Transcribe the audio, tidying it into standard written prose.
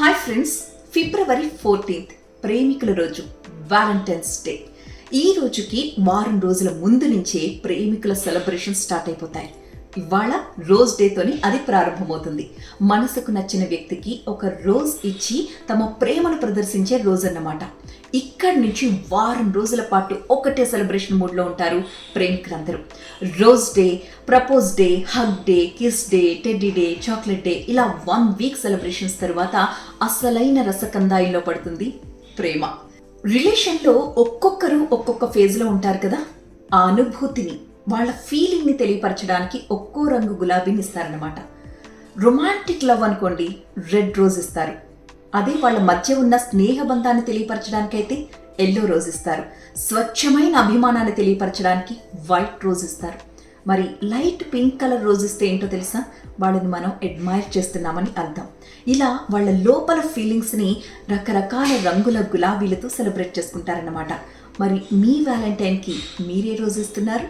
Hi friends, ఫిబ్రవరి 14th ప్రేమికుల రోజు, Valentine's day. ఈ రోజుకి వారం రోజుల ముందు నుంచే ప్రేమికుల సెలబ్రేషన్ స్టార్ట్ అయిపోతాయి. ఇవాళ రోజ్ డేతోని అది ప్రారంభమవుతుంది. మనసుకు నచ్చిన వ్యక్తికి ఒక రోజ్ ఇచ్చి తమ ప్రేమను ప్రదర్శించే రోజు అన్నమాట. ఇక్కడి నుంచి వారం రోజుల పాటు ఒకటే సెలబ్రేషన్ మూడ్లో ఉంటారు ప్రేమికులందరూ. Rose day, propose day, hug day, kiss day, teddy day, chocolate day, ఇలా 1 వీక్ సెలబ్రేషన్స్ తర్వాత అసలైన రసకందాయిలో పడుతుంది ప్రేమ. రిలేషన్లో ఒక్కొక్కరు ఒక్కొక్క ఫేజ్లో ఉంటారు కదా. ఆ అనుభూతిని, వాళ్ళ ఫీలింగ్ని తెలియపరచడానికి ఒక్కో రంగు గులాబీని ఇస్తారన్నమాట. రొమాంటిక్ లవ్ అనుకోండి, రెడ్ రోజ్ ఇస్తారు. అదే వాళ్ళ మధ్య ఉన్న స్నేహబంధాన్ని తెలియపరచడానికైతే ఎల్లో రోజ్ ఇస్తారు. స్వచ్ఛమైన అభిమానాన్ని తెలియపరచడానికి వైట్ రోజ్ ఇస్తారు. మరి లైట్ పింక్ కలర్ రోజ్ ఇస్తే ఏంటో తెలుసా? వాళ్ళని మనం అడ్మైర్ చేస్తున్నామని అర్థం. ఇలా వాళ్ళ లోపల ఫీలింగ్స్ని రకరకాల రంగుల గులాబీలతో సెలబ్రేట్ చేసుకుంటారన్నమాట. మరి మీ వ్యాలంటైన్కి మీరే రోజు ఇస్తున్నారు?